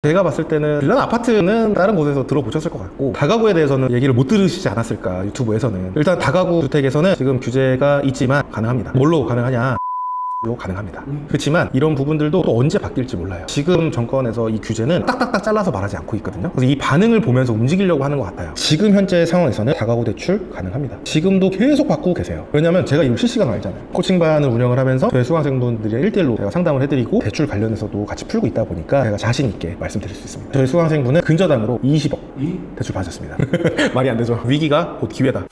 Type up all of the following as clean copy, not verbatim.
제가 봤을 때는 빌라 아파트는 다른 곳에서 들어보셨을 것 같고 다가구에 대해서는 얘기를 못 들으시지 않았을까, 유튜브에서는. 일단 다가구 주택에서는 지금 규제가 있지만 가능합니다. 뭘로 가능하냐? 가능합니다. 그렇지만 이런 부분들도 또 언제 바뀔지 몰라요. 지금 정권에서 이 규제는 딱딱딱 잘라서 말하지 않고 있거든요. 그래서 이 반응을 보면서 움직이려고 하는 것 같아요. 지금 현재 상황에서는 다가구 대출 가능합니다. 지금도 계속 바꾸고 계세요. 왜냐면 제가 이걸 실시간으로 알잖아요. 코칭반을 운영을 하면서 저희 수강생분들이 1대1로 제가 상담을 해드리고 대출 관련해서도 같이 풀고 있다 보니까 제가 자신 있게 말씀드릴 수 있습니다. 저희 수강생분은 근저당으로 20억 대출 받으셨습니다. 말이 안 되죠. 위기가 곧 기회다.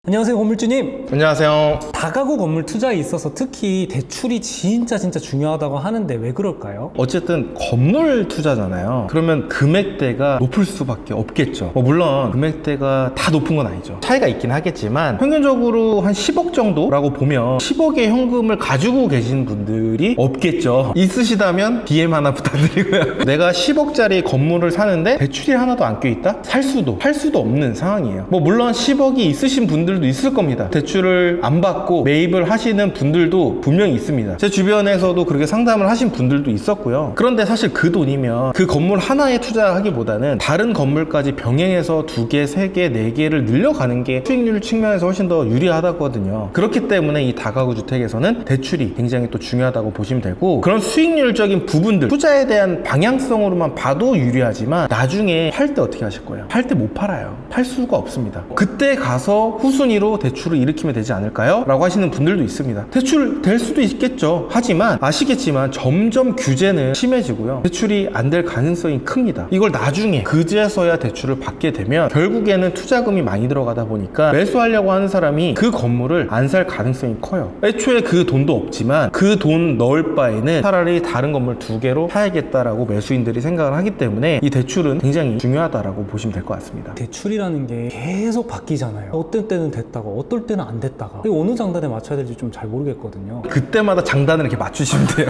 안녕하세요, 건물주님. 안녕하세요. 다가구 건물 투자에 있어서 특히 대출이 진짜 중요하다고 하는데 왜 그럴까요? 어쨌든 건물 투자잖아요. 그러면 금액대가 높을 수밖에 없겠죠. 물론 금액대가 다 높은 건 아니죠. 차이가 있긴 하겠지만 평균적으로 한 10억 정도라고 보면 10억의 현금을 가지고 계신 분들이 없겠죠. 있으시다면 DM 하나 부탁드리고요. 내가 10억짜리 건물을 사는데 대출이 하나도 안 껴있다? 살 수도 없는 상황이에요. 물론 10억이 있으신 분들도 있을 겁니다. 대출을 안 받고 매입을 하시는 분들도 분명히 있습니다. 제 주변에서도 그렇게 상담을 하신 분들도 있었고요. 그런데 사실 그 돈이면 그 건물 하나에 투자하기보다는 다른 건물까지 병행해서 2개, 3개, 4개를 늘려가는 게 수익률 측면에서 훨씬 더 유리하다거든요. 그렇기 때문에 이 다가구 주택에서는 대출이 굉장히 또 중요하다고 보시면 되고, 그런 수익률적인 부분들, 투자에 대한 방향성으로만 봐도 유리하지만 나중에 팔 때 어떻게 하실 거예요? 팔 때 못 팔아요. 팔 수가 없습니다. 그때 가서 후순위로 대출을 일으키면 되지 않을까요? 라고 하시는 분들도 있습니다. 대출 될 수도 있겠죠. 하지만 아시겠지만 점점 규제는 심해지고요. 대출이 안 될 가능성이 큽니다. 이걸 나중에 그제서야 대출을 받게 되면 결국에는 투자금이 많이 들어가다 보니까 매수하려고 하는 사람이 그 건물을 안 살 가능성이 커요. 애초에 그 돈도 없지만 그 돈 넣을 바에는 차라리 다른 건물 2개로 사야겠다라고 매수인들이 생각을 하기 때문에 이 대출은 굉장히 중요하다라고 보시면 될 것 같습니다. 대출이라는 게 계속 바뀌잖아요. 어떤 때는 됐다가 어떨 때는 안 됐다가, 어느 장단에 맞춰야 될지 좀 잘 모르겠거든요. 그때마다 장단을 이렇게 맞추시면 돼요.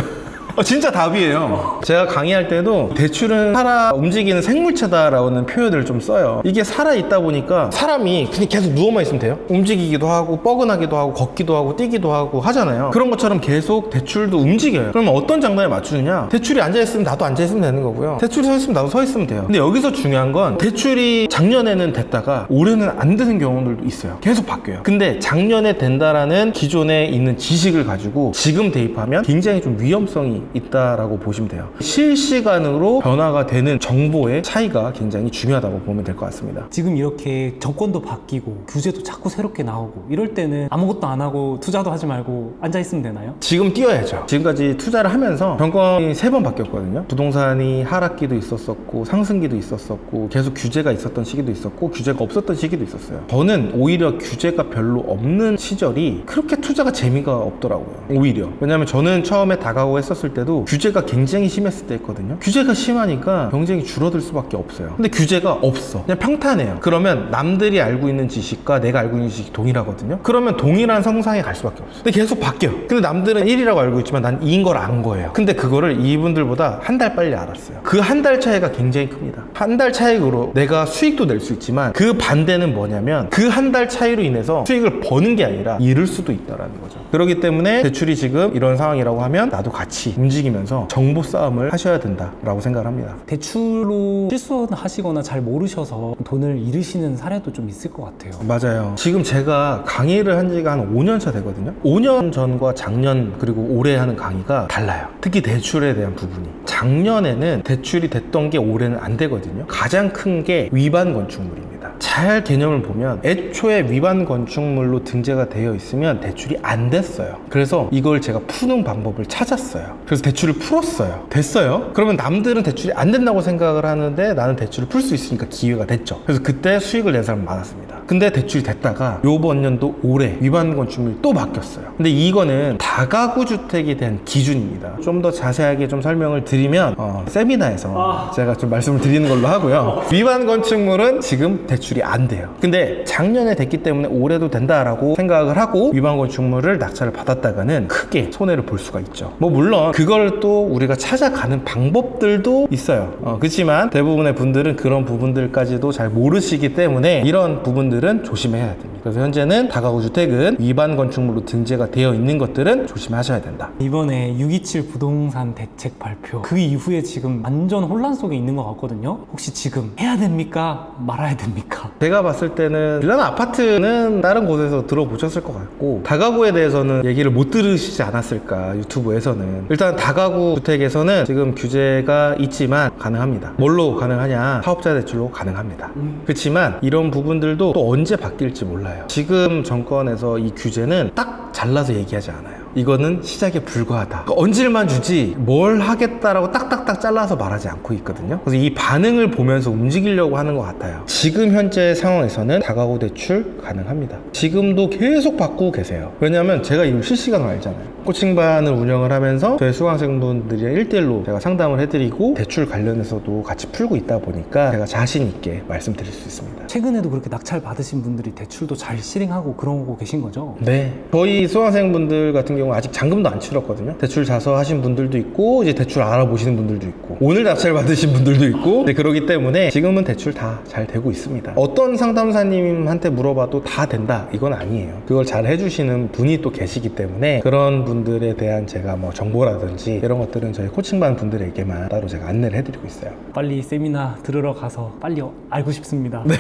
진짜 답이에요. 제가 강의할 때도 대출은 살아 움직이는 생물체다라는 표현을 좀 써요. 이게 살아있다 보니까 사람이 그냥 계속 누워만 있으면 돼요. 움직이기도 하고 뻐근하기도 하고 걷기도 하고 뛰기도 하고 하잖아요. 그런 것처럼 계속 대출도 움직여요. 그러면 어떤 장단에 맞추느냐? 대출이 앉아있으면 나도 앉아있으면 되는 거고요. 대출이 서있으면 나도 서있으면 돼요. 근데 여기서 중요한 건 대출이 작년에는 됐다가 올해는 안 되는 경우들도 있어요. 계속 바뀌어요. 근데 작년에 된다라는 기존에 있는 지식을 가지고 지금 대입하면 굉장히 좀 위험성이 있다라고 보시면 돼요. 실시간으로 변화가 되는 정보의 차이가 굉장히 중요하다고 보면 될 것 같습니다. 지금 이렇게 정권도 바뀌고 규제도 자꾸 새롭게 나오고 이럴 때는 아무것도 안 하고 투자도 하지 말고 앉아있으면 되나요? 지금 뛰어야죠. 지금까지 투자를 하면서 정권이 3번 바뀌었거든요. 부동산이 하락기도 있었었고 상승기도 있었었고 계속 규제가 있었던 시기도 있었고 규제가 없었던 시기도 있었어요. 저는 오히려 규제가 별로 없는 시절이 그렇게 투자가 재미가 없더라고요. 오히려. 왜냐면 저는 처음에 다가구 했었을 때도 규제가 굉장히 심했을 때였거든요. 규제가 심하니까 경쟁이 줄어들 수밖에 없어요. 근데 규제가 없어. 그냥 평탄해요. 그러면 남들이 알고 있는 지식과 내가 알고 있는 지식이 동일하거든요. 그러면 동일한 성상에 갈 수밖에 없어. 근데 계속 바뀌어. 근데 남들은 1이라고 알고 있지만 난 2인 걸 안 거예요. 근데 그거를 이분들보다 한 달 빨리 알았어요. 그 한 달 차이가 굉장히 큽니다. 한 달 차이로 내가 수익도 낼 수 있지만 그 반대는 뭐냐면 그 한 달 차이로 인해서 수익을 버는 게 아니라 잃을 수도 있다라는 거죠. 그렇기 때문에 대출이 지금 이런 상황이라고 하면 나도 같이 움직이면서 정보 싸움을 하셔야 된다라고 생각을 합니다. 대출로 실수하시거나 잘 모르셔서 돈을 잃으시는 사례도 좀 있을 것 같아요. 맞아요. 지금 제가 강의를 한 지가 한 5년 차 되거든요. 5년 전과 작년 그리고 올해 하는 강의가 달라요. 특히 대출에 대한 부분이. 작년에는 대출이 됐던 게 올해는 안 되거든요. 가장 큰 게 위반 건축물입니다. 잘 개념을 보면 애초에 위반 건축물로 등재가 되어 있으면 대출이 안 됐어요. 그래서 이걸 제가 푸는 방법을 찾았어요. 그래서 대출을 풀었어요. 됐어요. 그러면 남들은 대출이 안 된다고 생각을 하는데 나는 대출을 풀 수 있으니까 기회가 됐죠. 그래서 그때 수익을 낸 사람은 많았습니다. 근데 대출이 됐다가 요번 연도 올해 위반 건축물이 또 바뀌었어요. 근데 이거는 다가구 주택에 대한 기준입니다. 좀 더 자세하게 좀 설명을 드리면 세미나에서 제가 좀 말씀을 드리는 걸로 하고요. 위반 건축물은 지금 대출이 안 돼요. 근데 작년에 됐기 때문에 올해도 된다라고 생각을 하고 위반 건축물을 낙찰을 받았다가는 크게 손해를 볼 수가 있죠. 물론 그걸 또 우리가 찾아가는 방법들도 있어요. 그렇지만 대부분의 분들은 그런 부분들까지도 잘 모르시기 때문에 이런 부분들은 조심해야 됩니다. 그래서 현재는 다가구 주택은 위반 건축물로 등재가 되어 있는 것들은 조심하셔야 된다. 이번에 627 부동산 대책 발표 그 이후에 지금 완전 혼란 속에 있는 것 같거든요. 혹시 지금 해야 됩니까? 말아야 됩니까? 제가 봤을 때는 빌라나 아파트는 다른 곳에서 들어보셨을 것 같고 다가구에 대해서는 얘기를 못 들으시지 않았을까 유튜브에서는. 일단 다가구 주택에서는 지금 규제가 있지만 가능합니다. 뭘로 가능하냐? 사업자 대출로 가능합니다. 그렇지만 이런 부분들도 또 언제 바뀔지 몰라요. 지금 정권에서 이 규제는 딱 잘라서 얘기하지 않아요. 이거는 시작에 불과하다. 언질만 주지 뭘 하겠다라고 딱딱딱 잘라서 말하지 않고 있거든요. 그래서 이 반응을 보면서 움직이려고 하는 것 같아요. 지금 현재 상황에서는 다가구 대출 가능합니다. 지금도 계속 받고 계세요. 왜냐하면 제가 이걸 실시간으로 알잖아요. 코칭반을 운영을 하면서 저희 수강생분들이랑 1대1로 제가 상담을 해드리고 대출 관련해서도 같이 풀고 있다 보니까 제가 자신 있게 말씀드릴 수 있습니다. 최근에도 그렇게 낙찰 받으신 분들이 대출도 잘 실행하고 그런 거 계신 거죠? 네. 저희 수강생분들 같은 경우 아직 잔금도 안 치렀거든요. 대출 자서 하신 분들도 있고 이제 대출 알아보시는 분들도 있고 오늘 낙찰 받으신 분들도 있고 네, 그러기 때문에 지금은 대출 다 잘 되고 있습니다. 어떤 상담사님한테 물어봐도 다 된다 이건 아니에요. 그걸 잘 해주시는 분이 또 계시기 때문에 그런 분들에 대한 제가 뭐 정보라든지 이런 것들은 저희 코칭반 분들에게만 따로 제가 안내를 해드리고 있어요. 빨리 세미나 들으러 가서 빨리 알고 싶습니다. 네.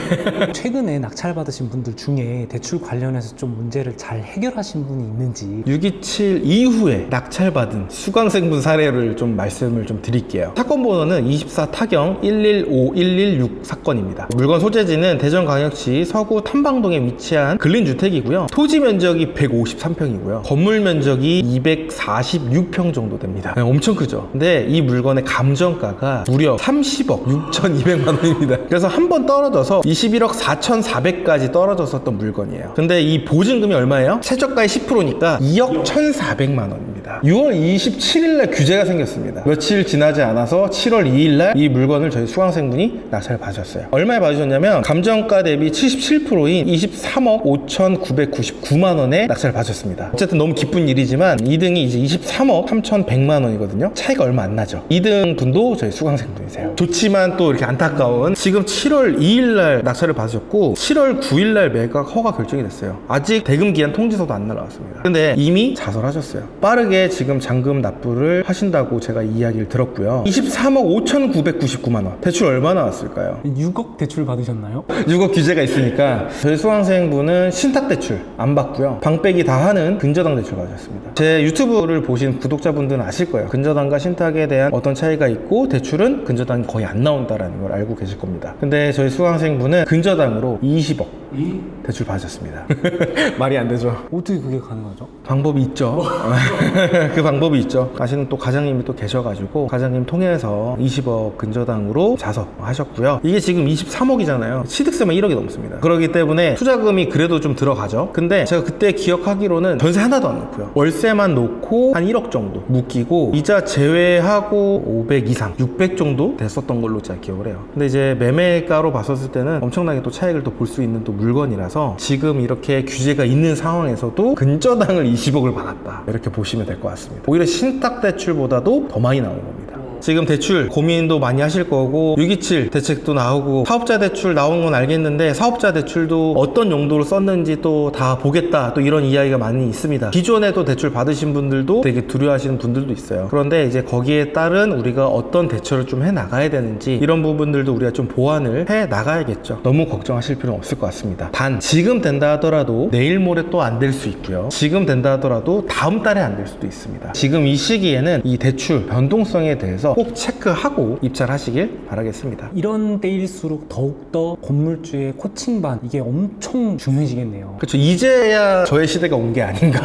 최근에 낙찰 받으신 분들 중에 대출 관련해서 좀 문제를 잘 해결하신 분이 있는지 627 이후에 낙찰받은 수강생분 사례를 좀 말씀을 좀 드릴게요. 사건 번호는 24 타경 115116 사건입니다. 물건 소재지는 대전광역시 서구 탐방동에 위치한 근린주택이고요. 토지 면적이 153평이고요. 건물 면적이 246평 정도 됩니다. 네, 엄청 크죠. 근데 이 물건의 감정가가 무려 30억 6,200만 원입니다. 그래서 한 번 떨어져서 21억 4,400까지 떨어졌었던 물건이에요. 근데 이 보증금이 얼마예요? 최저가의 10%니까 2억 1,400만 원입니다. 6월 27일날 규제가 생겼습니다. 며칠 지나지 않아서 7월 2일날 이 물건을 저희 수강생분이 낙찰을 받으셨어요. 얼마에 받으셨냐면 감정가 대비 77%인 23억 5,999만 원에 낙찰을 받으셨습니다. 어쨌든 너무 기쁜 일이지만 2등이 이제 23억 3,100만 원이거든요. 차이가 얼마 안 나죠. 2등 분도 저희 수강생분이세요. 좋지만 또 이렇게 안타까운 지금 7월 2일날 낙찰을 받으셨고 7월 9일날 매각 허가 결정이 됐어요. 아직 대금 기한 통지서도 안 날아왔습니다. 근데 이미 자설하셨어요. 빠르게 지금 잔금 납부를 하신다고 제가 이야기를 들었고요. 23억 5,999만 원. 대출 얼마 나왔을까요? 6억 대출 받으셨나요? 6억 규제가 있으니까 저희 수강생분은 신탁 대출 안 받고요. 방빼기 다 하는 근저당 대출 받으셨습니다. 제 유튜브를 보신 구독자분들은 아실 거예요. 근저당과 신탁에 대한 어떤 차이가 있고 대출은 근저당이 거의 안 나온다라는 걸 알고 계실 겁니다. 근데 저희 수강생분은 근저당으로 20억 대출 받으셨습니다. 말이 안 되죠. 어떻게 그게 가능하죠? 방법이 있죠. 그 방법이 있죠. 아시는 또 과장님이 또 계셔가지고 과장님 통해서 20억 근저당으로 자서하셨고요. 이게 지금 23억이잖아요. 취득세만 1억이 넘습니다. 그렇기 때문에 투자금이 그래도 좀 들어가죠. 근데 제가 그때 기억하기로는 전세 하나도 안 놓고요. 월세만 놓고 한 1억 정도 묶이고 이자 제외하고 500 이상 600 정도 됐었던 걸로 제가 기억을 해요. 근데 이제 매매가로 봤었을 때는 엄청나게 또 차익을 또 볼 수 있는 또 물건이라서 지금 이렇게 규제가 있는 상황에서도 근저당을 20억을 받았다 이렇게 보시면 될 것 같습니다. 오히려 신탁 대출보다도 더 많이 나오는 겁니다. 지금 대출 고민도 많이 하실 거고 627 대책도 나오고 사업자 대출 나온 건 알겠는데 사업자 대출도 어떤 용도로 썼는지 또 다 보겠다 또 이런 이야기가 많이 있습니다. 기존에도 대출 받으신 분들도 되게 두려워하시는 분들도 있어요. 그런데 이제 거기에 따른 우리가 어떤 대처를 좀 해 나가야 되는지 이런 부분들도 우리가 좀 보완을 해 나가야겠죠. 너무 걱정하실 필요는 없을 것 같습니다. 단 지금 된다 하더라도 내일 모레 또 안 될 수 있고요. 지금 된다 하더라도 다음 달에 안 될 수도 있습니다. 지금 이 시기에는 이 대출 변동성에 대해서 꼭 체크하고 입찰하시길 바라겠습니다. 이런 때일수록 더욱더 건물주의 코칭반 이게 엄청 중요해지겠네요. 그렇죠. 이제야 저의 시대가 온 게 아닌가.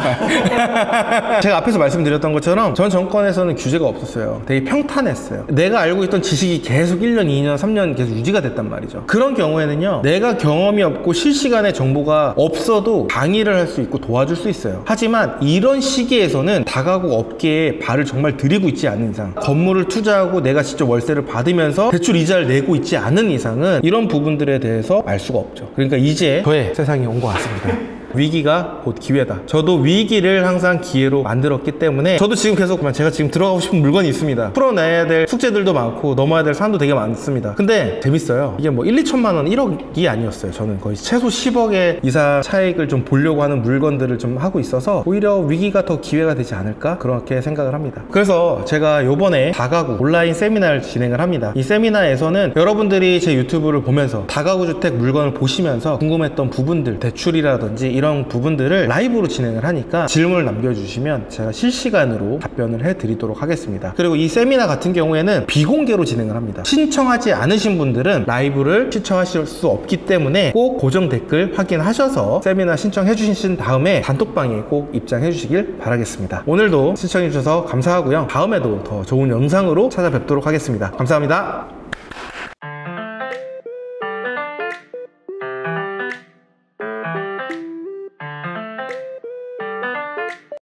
제가 앞에서 말씀드렸던 것처럼 전 정권에서는 규제가 없었어요. 되게 평탄했어요. 내가 알고 있던 지식이 계속 1년, 2년, 3년 계속 유지가 됐단 말이죠. 그런 경우에는요. 내가 경험이 없고 실시간의 정보가 없어도 강의를 할 수 있고 도와줄 수 있어요. 하지만 이런 시기에서는 다가구 업계에 발을 정말 들이고 있지 않은 이상 건물을 투자하고 내가 직접 월세를 받으면서 대출 이자를 내고 있지 않은 이상은 이런 부분들에 대해서 알 수가 없죠. 그러니까 이제 저의 세상이 온 것 같습니다. 위기가 곧 기회다. 저도 위기를 항상 기회로 만들었기 때문에 저도 지금 계속 제가 지금 들어가고 싶은 물건이 있습니다. 풀어내야 될 숙제들도 많고 넘어야 될 산도 되게 많습니다. 근데 재밌어요. 이게 뭐 1, 2천만 원, 1억이 아니었어요. 저는 거의 최소 10억의 이상 차익을 좀 보려고 하는 물건들을 좀 하고 있어서 오히려 위기가 더 기회가 되지 않을까 그렇게 생각을 합니다. 그래서 제가 요번에 다가구 온라인 세미나를 진행을 합니다. 이 세미나에서는 여러분들이 제 유튜브를 보면서 다가구 주택 물건을 보시면서 궁금했던 부분들, 대출이라든지 이런 부분들을 라이브로 진행을 하니까 질문을 남겨주시면 제가 실시간으로 답변을 해드리도록 하겠습니다. 그리고 이 세미나 같은 경우에는 비공개로 진행을 합니다. 신청하지 않으신 분들은 라이브를 시청하실 수 없기 때문에 꼭 고정 댓글 확인하셔서 세미나 신청해 주신 다음에 단톡방에 꼭 입장해 주시길 바라겠습니다. 오늘도 시청해 주셔서 감사하고요. 다음에도 더 좋은 영상으로 찾아뵙도록 하겠습니다. 감사합니다.